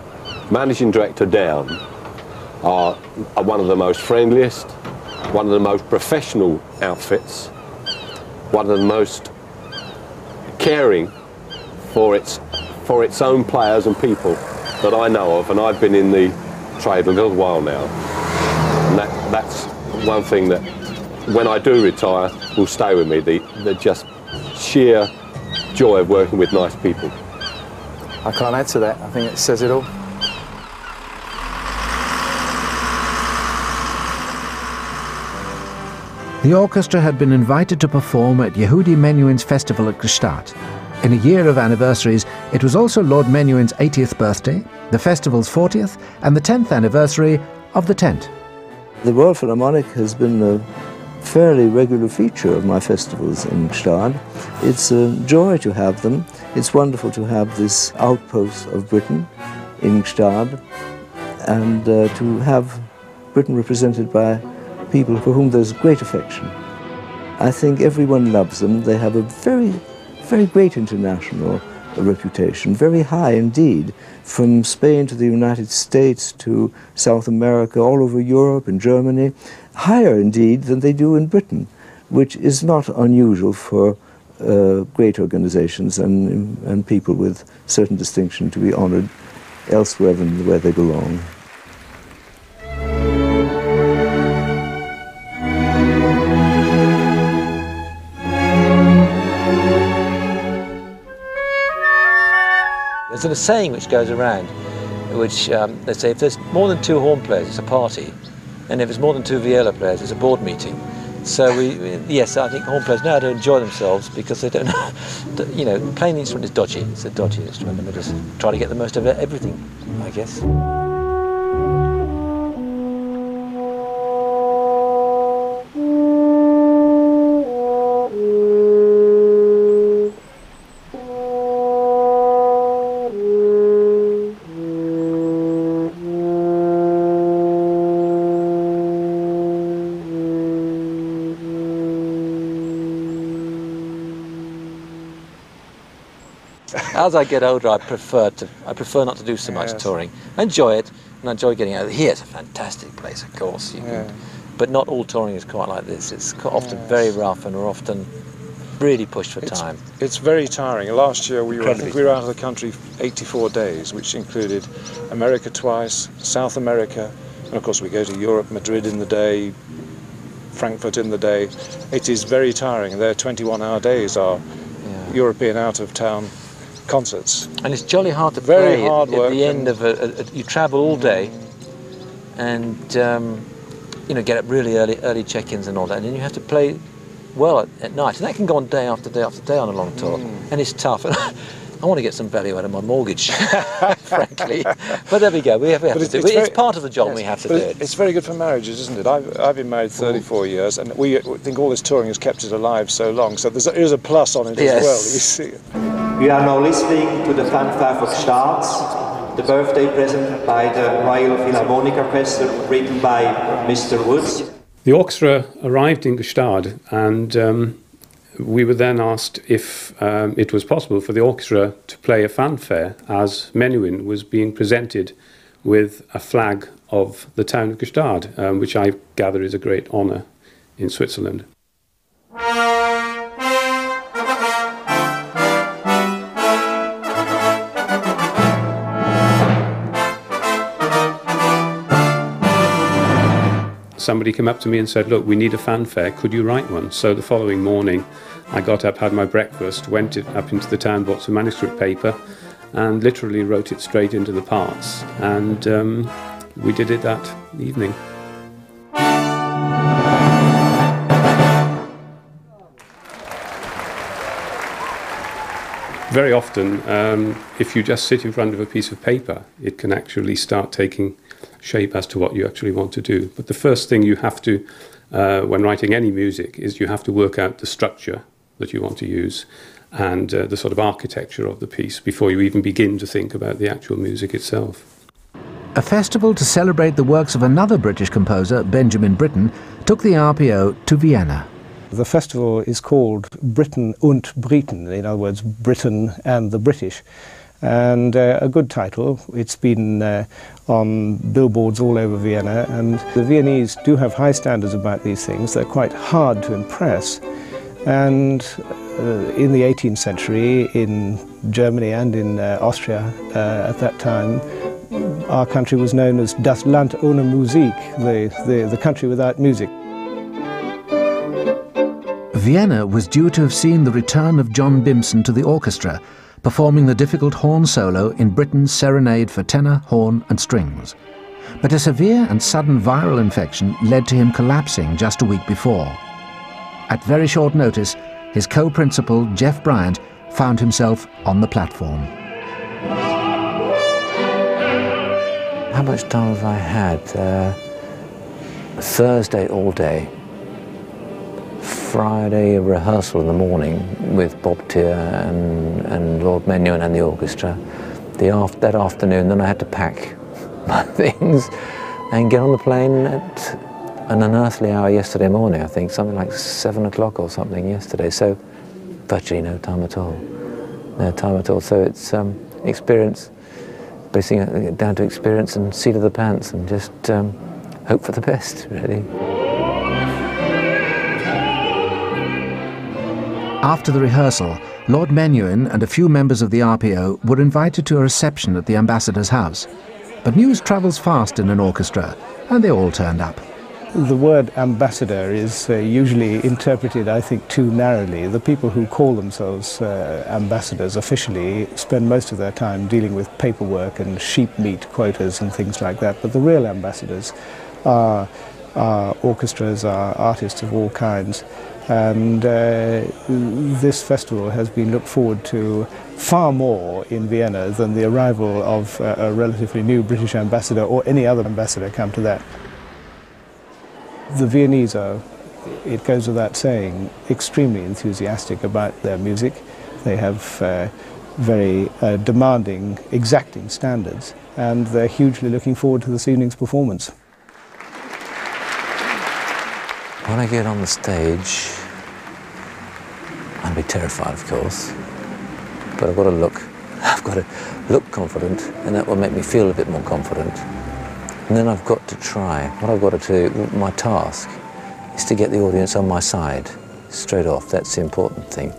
[SPEAKER 4] managing director down, are one of the most friendliest, one of the most professional outfits, one of the most caring for its own players and people that I know of, and I've been in the trade a little while now. And that's one thing that, when I do retire, will stay with me, the just sheer joy of working with nice people.
[SPEAKER 14] I can't add to that. I think it says it all.
[SPEAKER 8] The orchestra had been invited to perform at Yehudi Menuhin's festival at Gstaad. In a year of anniversaries, it was also Lord Menuhin's 80th birthday, the festival's 40th, and the 10th anniversary of the tent.
[SPEAKER 2] The Royal Philharmonic has been a fairly regular feature of my festivals in Gstaad. It's a joy to have them. It's wonderful to have this outpost of Britain in Gstaad, and to have Britain represented by people for whom there's great affection. I think everyone loves them. They have a very, very great international reputation, very high indeed, from Spain to the United States to South America, all over Europe and Germany, higher indeed than they do in Britain, which is not unusual for great organizations and people with certain distinction to be honored elsewhere than where they belong.
[SPEAKER 15] There's a saying which goes around, which they say if there's more than 2 horn players, it's a party, and if there's more than 2 viola players, it's a board meeting. So yes, I think horn players know how to enjoy themselves because they don't know, you know, playing the instrument is dodgy. It's a dodgy instrument, and we just try to get the most of everything, I guess. As I get older, I prefer not to do so much touring. I enjoy it, and I enjoy getting out. Here, it's a fantastic place, of course. But not all touring is quite like this. It's often very rough, and we're often really pushed for time.
[SPEAKER 19] It's very tiring. Last year, I think we were out of the country 84 days, which included America twice, South America, and of course we go to Europe, Madrid in the day, Frankfurt in the day. It is very tiring. Their 21-hour days are European out-of-town concerts.
[SPEAKER 15] And it's jolly hard to
[SPEAKER 19] very
[SPEAKER 15] play
[SPEAKER 19] hard work
[SPEAKER 15] at the end of you travel all day, and you know, get up really early check-ins and all that, and then you have to play well at night, and that can go on day after day after day on a long tour, and it's tough. I want to get some value out of my mortgage, frankly. But there we go. We have to do it. It's part of the job. We have to do it.
[SPEAKER 19] It's very good for marriages, isn't it? I've been married 34 years, and we think all this touring has kept it alive so long. So there's a plus on it as well. You see.
[SPEAKER 21] We are now listening to the fanfare for Gstaad.
[SPEAKER 10] the birthday present by the Royal Philharmonic Orchestra, written by Mr. Woods.
[SPEAKER 11] The orchestra arrived in Gstaad, and we were then asked if it was possible for the orchestra to play a fanfare as Menuhin was being presented with a flag of the town of Gstaad, which I gather is a great honour in Switzerland. Somebody came up to me and said, look, we need a fanfare, could you write one? So the following morning I got up, had my breakfast, went up into the town, bought some manuscript paper and literally wrote it straight into the parts, and we did it that evening. Very often, if you just sit in front of a piece of paper, it can actually start taking shape as to what you actually want to do. But the first thing you have to, when writing any music, is you have to work out the structure that you want to use and the sort of architecture of the piece before you even begin to think about the actual music itself.
[SPEAKER 8] A festival to celebrate the works of another British composer, Benjamin Britten, took the RPO to Vienna.
[SPEAKER 20] The festival is called Britain und Briten, in other words, Britain and the British. And a good title. It's been on billboards all over Vienna, and the Viennese do have high standards about these things. They're quite hard to impress. And in the 18th century, in Germany and in Austria at that time, our country was known as Das Land ohne Musik, the country without music.
[SPEAKER 8] Vienna was due to have seen the return of John Bimson to the orchestra, performing the difficult horn solo in Britten's Serenade for tenor, horn and strings. But a severe and sudden viral infection led to him collapsing just a week before. At very short notice, his co-principal, Jeff Bryant, found himself on the platform.
[SPEAKER 15] How much time have I had? Thursday all day. Friday a rehearsal in the morning with Bob Tier and Lord Menuhin and the orchestra. That afternoon, then I had to pack my things and get on the plane at an unearthly hour yesterday morning, I think, something like 7 o'clock or something yesterday, so virtually no time at all. No time at all, so it's experience, basically down to experience and seat of the pants and just hope for the best, really.
[SPEAKER 8] After the rehearsal, Lord Menuhin and a few members of the RPO were invited to a reception at the ambassador's house. But news travels fast in an orchestra, and they all turned up.
[SPEAKER 20] The word ambassador is usually interpreted, I think, too narrowly. The people who call themselves ambassadors officially spend most of their time dealing with paperwork and sheep meat quotas and things like that. But the real ambassadors are orchestras, are artists of all kinds. And this festival has been looked forward to far more in Vienna than the arrival of a relatively new British ambassador or any other ambassador, come to that. The Viennese are, it goes without saying, extremely enthusiastic about their music. They have very demanding, exacting standards, and they're hugely looking forward to this evening's performance.
[SPEAKER 15] When I get on the stage, I'll be terrified, of course, but I've got to look confident, and that will make me feel a bit more confident. And then I've got to try. What I've got to do, my task, is to get the audience on my side, straight off. That's the important thing.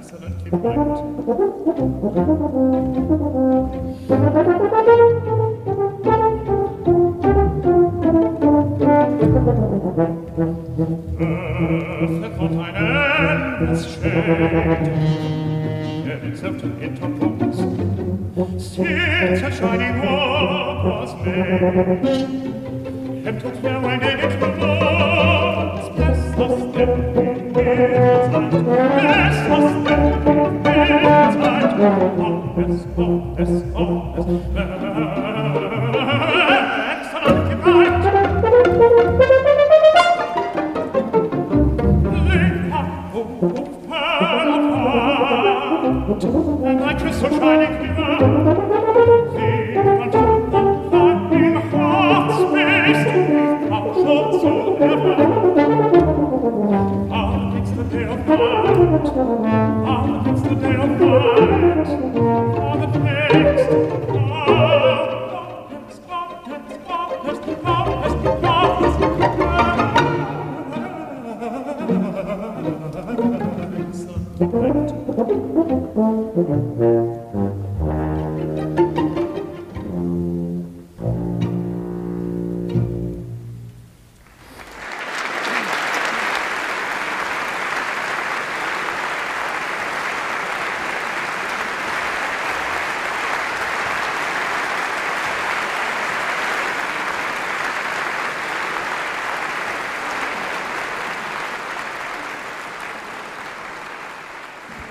[SPEAKER 21] Excellent.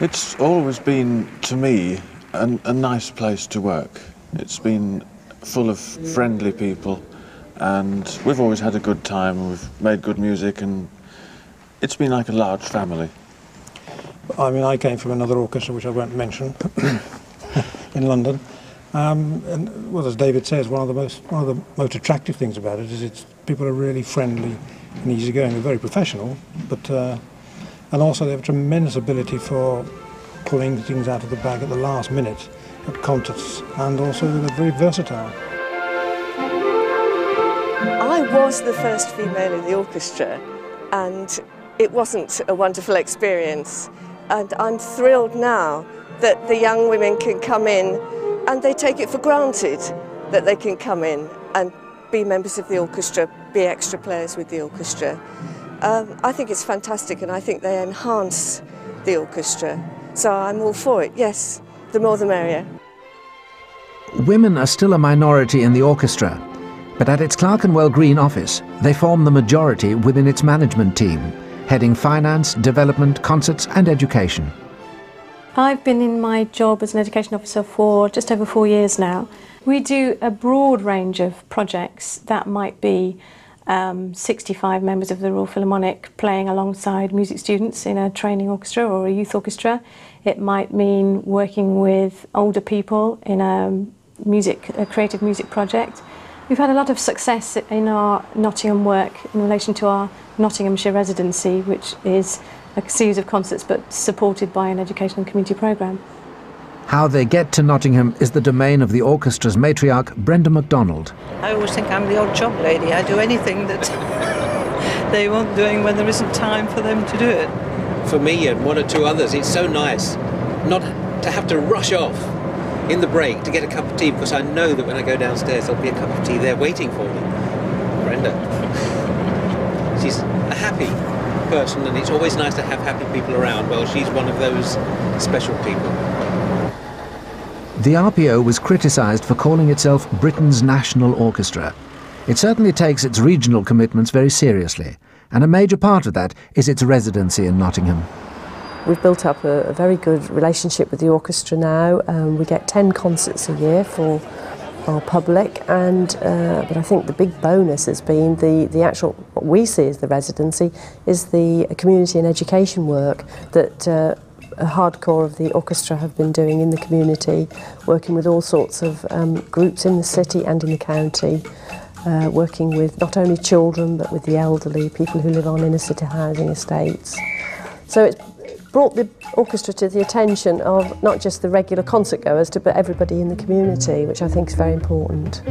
[SPEAKER 3] It's always been, to me, a nice place to work. It's been full of friendly people, and we've always had a good time. We've made good music, and it's been like a large family.
[SPEAKER 6] I mean, I came from another orchestra, which I won't mention, in London. And well, as David says, one of the most attractive things about it is people are really friendly and easygoing. They're very professional, but and also they have a tremendous ability for pulling things out of the bag at the last minute at concerts, and also they're very versatile.
[SPEAKER 21] I was the first female in the orchestra, and it wasn't a wonderful experience. And I'm thrilled now that the young women can come in, and they take it for granted that they can come in and be members of the orchestra, be extra players with the orchestra. I think it's fantastic, and I think they enhance the orchestra. So I'm all for it, yes, the more the merrier.
[SPEAKER 8] Women are still a minority in the orchestra, but at its Clerkenwell Green office, they form the majority within its management team, heading finance, development, concerts and education.
[SPEAKER 22] I've been in my job as an education officer for just over 4 years now. We do a broad range of projects that might be 65 members of the Royal Philharmonic playing alongside music students in a training orchestra or a youth orchestra. It might mean working with older people in a creative music project. We've had a lot of success in our Nottingham work in relation to our Nottinghamshire residency, which is a series of concerts but supported by an education and community programme.
[SPEAKER 8] How they get to Nottingham is the domain of the orchestra's matriarch, Brenda MacDonald.
[SPEAKER 23] I always think I'm the odd job lady. I do anything that they want doing when there isn't time for them to do it.
[SPEAKER 24] For me and one or two others, it's so nice not to have to rush off in the break to get a cup of tea, because I know that when I go downstairs there'll be a cup of tea there waiting for me. Brenda. She's a happy person, and it's always nice to have happy people around. Well, she's one of those special people.
[SPEAKER 8] The RPO was criticised for calling itself Britain's national orchestra. It certainly takes its regional commitments very seriously, and a major part of that is its residency in Nottingham.
[SPEAKER 21] We've built up a very good relationship with the orchestra now. We get 10 concerts a year for our public, and but I think the big bonus has been the actual, what we see as the residency, is the community and education work that a hardcore of the orchestra have been doing in the community, working with all sorts of groups in the city and in the county, working with not only children but with the elderly, people who live on inner city housing estates. So it's brought the orchestra to the attention of not just the regular concert goers but everybody in the community, which I think is very important.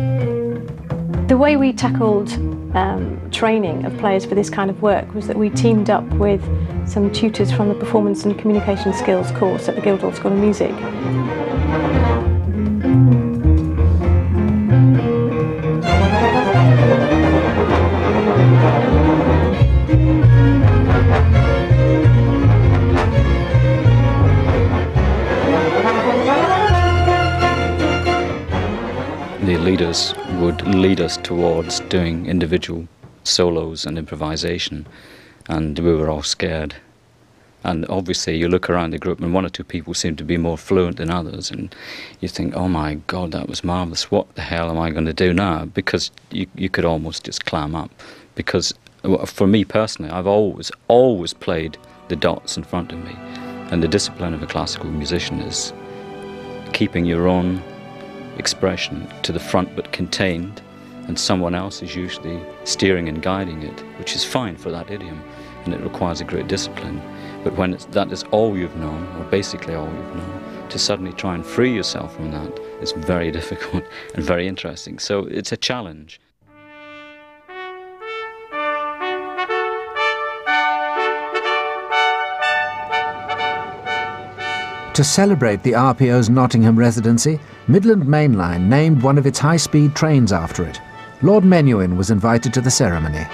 [SPEAKER 22] The way we tackled training of players for this kind of work was that we teamed up with some tutors from the Performance and Communication Skills course at the Guildhall School of Music.
[SPEAKER 1] leaders would lead us towards doing individual solos and improvisation, and we were all scared. And obviously you look around the group and one or two people seem to be more fluent than others, and you think, oh my God, that was marvellous, what the hell am I going to do now? Because you could almost just clam up. Because for me personally, I've always played the dots in front of me, and the discipline of a classical musician is keeping your own expression to the front but contained, and someone else is usually steering and guiding it, which is fine for that idiom, and it requires a great discipline. But when that is all you've known, or basically all you've known, to suddenly try and free yourself from that is very difficult and very interesting. So it's a challenge.
[SPEAKER 8] To celebrate the RPO's Nottingham residency, Midland Main Line named one of its high-speed trains after it. Lord Menuhin was invited to the ceremony.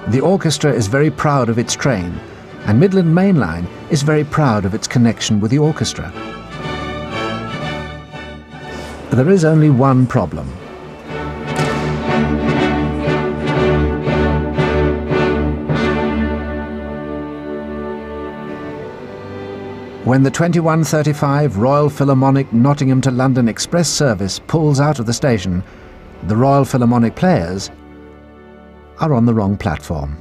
[SPEAKER 8] The orchestra is very proud of its train, and Midland Main Line is very proud of its connection with the orchestra. There is only one problem. When the 21:35 Royal Philharmonic Nottingham to London Express service pulls out of the station, the Royal Philharmonic players are on the wrong platform.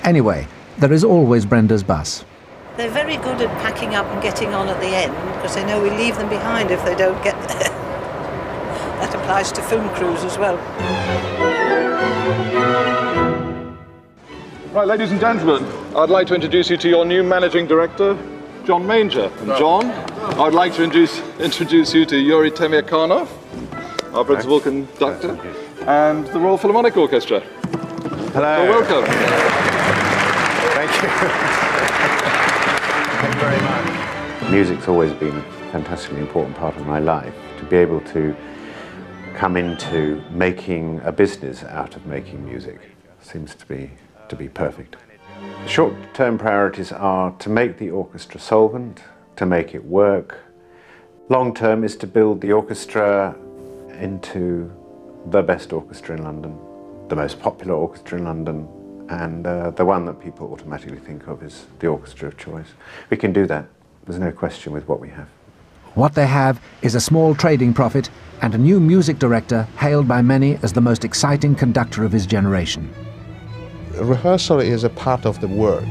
[SPEAKER 8] Anyway, there is always Brenda's bus.
[SPEAKER 23] They're very good at packing up and getting on at the end, because they know we leave them behind if they don't get there. That applies to film crews as well.
[SPEAKER 5] Right, ladies and gentlemen, I'd like to introduce you to your new managing director, John Manger. And John, I'd like to introduce you to Yuri Temyakanov, our principal conductor, and the Royal Philharmonic Orchestra.
[SPEAKER 7] Hello.
[SPEAKER 5] So welcome.
[SPEAKER 7] Thank you. Thank you very much.
[SPEAKER 9] Music's always been a fantastically important part of my life. To be able to come into making a business out of making music seems to be perfect. Short-term priorities are to make the orchestra solvent, to make it work. Long-term is to build the orchestra into the best orchestra in London, the most popular orchestra in London, and the one that people automatically think of as the orchestra of choice. We can do that, there's no question, with what we have.
[SPEAKER 8] What they have is a small trading profit and a new music director hailed by many as the most exciting conductor of his generation.
[SPEAKER 12] Rehearsal is a part of the work,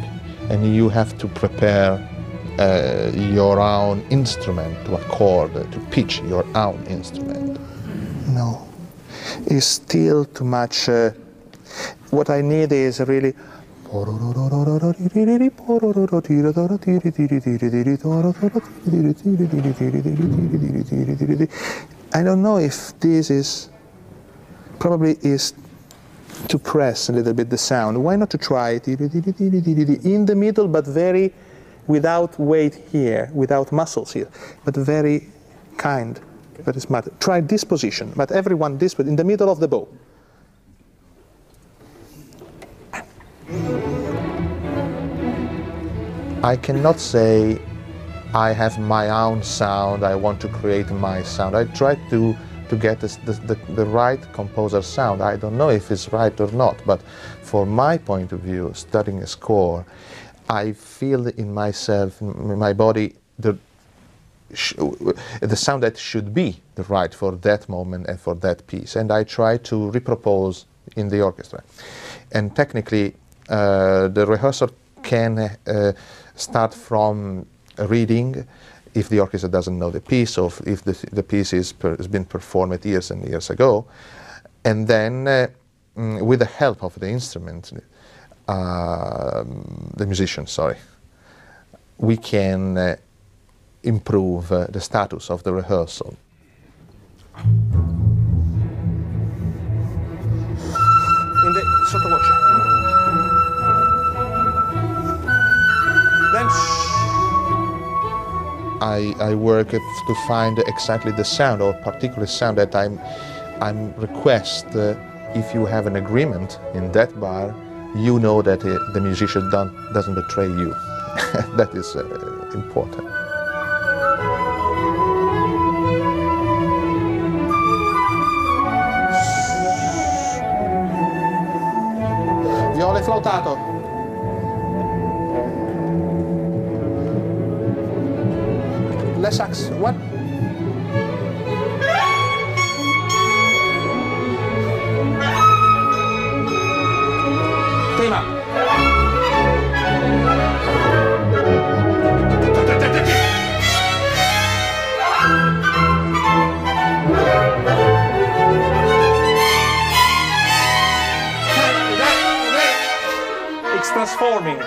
[SPEAKER 12] and you have to prepare your own instrument to accord, to pitch your own instrument. No, it's still too much. What I need is really. I don't know if this is, probably is to press a little bit the sound. Why not to try it in the middle, but very without weight here, without muscles here, but very kind, very smart. Try this position, but everyone this, but in the middle of the bow. I cannot say I have my own sound, I want to create my sound. I try to get the right composer sound. I don't know if it's right or not, but from my point of view, studying a score, I feel in myself, in my body, the sound that should be the right for that moment and for that piece. And I try to repropose in the orchestra. And technically, the rehearsal can start from a reading, if the orchestra doesn't know the piece, or if the piece has been performed years and years ago. And then, with the help of the instrument, the musician, sorry, we can improve the status of the rehearsal. In the sottovoce. Then I work to find exactly the sound or particular sound that I'm request if you have an agreement in that bar, you know that the musician doesn't betray you. That is important.
[SPEAKER 13] Viola e flautato. Le sax, what? Prima. It's transforming.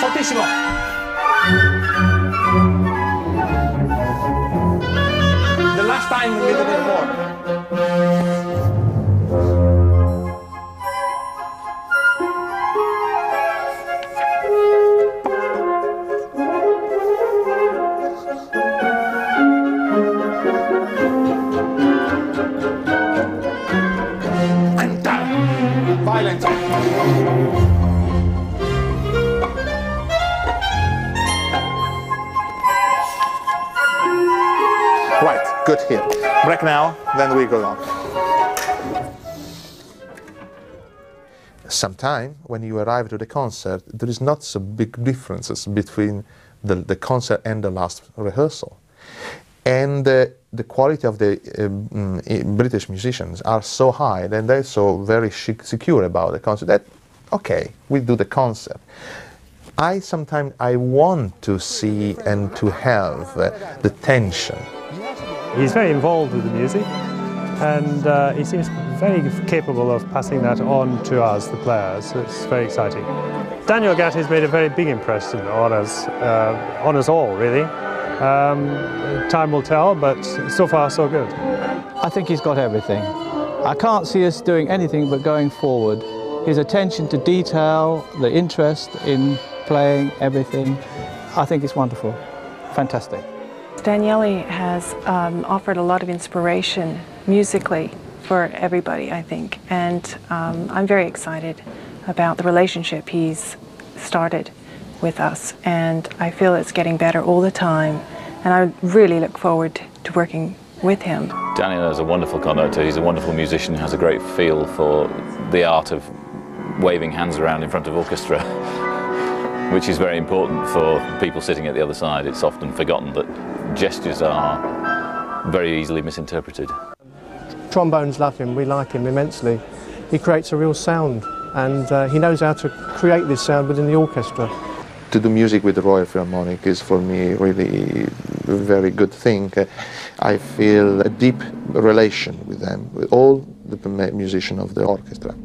[SPEAKER 13] Fortissimo. The last time a little bit more. Violent.
[SPEAKER 12] Right, good here. Break now, then we go on. Sometimes when you arrive to the concert, there is not so big differences between the concert and the last rehearsal. And the quality of the British musicians are so high, and they're so very secure about the concert that, okay, we do the concert. Sometimes I want to see and to have the tension.
[SPEAKER 16] He's very involved with the music, and he seems very capable of passing that on to us, the players. So it's very exciting. Daniel Gatt has made a very big impression on us all, really. Time will tell, but so far so good.
[SPEAKER 17] I think he's got everything. I can't see us doing anything but going forward. His attention to detail, the interest in playing everything, I think it's wonderful. Fantastic.
[SPEAKER 18] Daniele has offered a lot of inspiration musically for everybody, I think, and I'm very excited about the relationship he's started with us, and I feel it's getting better all the time, and I really look forward to working with him.
[SPEAKER 25] Daniel is a wonderful conductor. He's a wonderful musician, has a great feel for the art of waving hands around in front of orchestra, which is very important for people sitting at the other side. It's often forgotten that gestures are very easily misinterpreted.
[SPEAKER 26] Trombones love him, we like him immensely. He creates a real sound, and he knows how to create this sound within the orchestra.
[SPEAKER 12] To do music with the Royal Philharmonic is for me really a very good thing. I feel a deep relation with them, with all the musicians of the orchestra.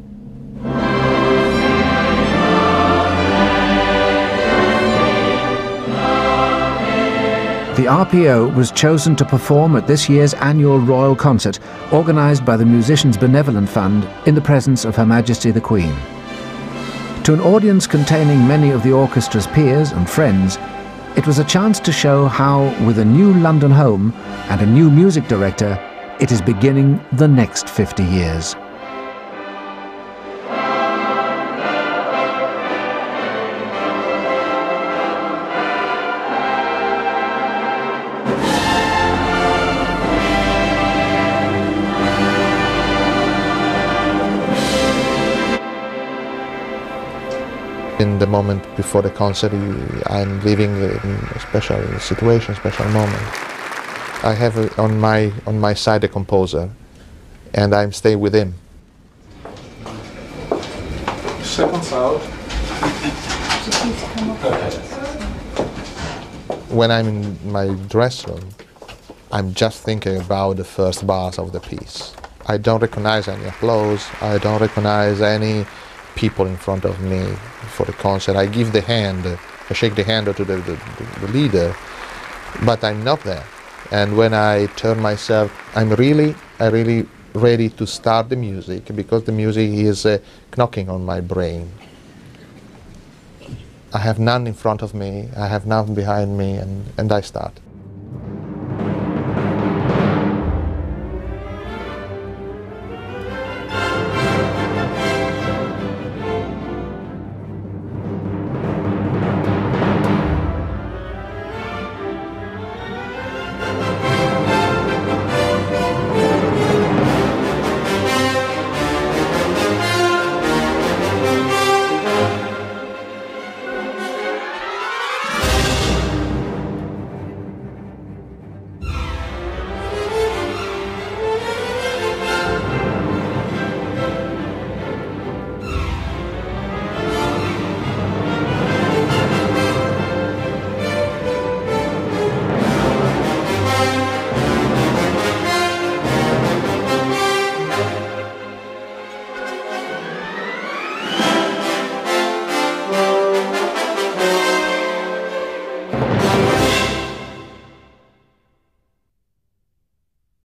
[SPEAKER 8] The RPO was chosen to perform at this year's annual Royal Concert, organised by the Musicians' Benevolent Fund in the presence of Her Majesty the Queen. To an audience containing many of the orchestra's peers and friends, it was a chance to show how, with a new London home and a new music director, it is beginning the next 50 years.
[SPEAKER 12] In the moment before the concert, I'm living a special situation, special moment. I have on my side a composer, and I'm staying with him.
[SPEAKER 13] Seconds out.
[SPEAKER 12] When I'm in my dress room, I'm just thinking about the first bars of the piece. I don't recognize any applause. I don't recognize any people in front of me for the concert. I give the hand, I shake the hand to the leader, but I'm not there. And when I turn myself, I really ready to start the music, because the music is knocking on my brain. I have none in front of me, I have none behind me, and I start.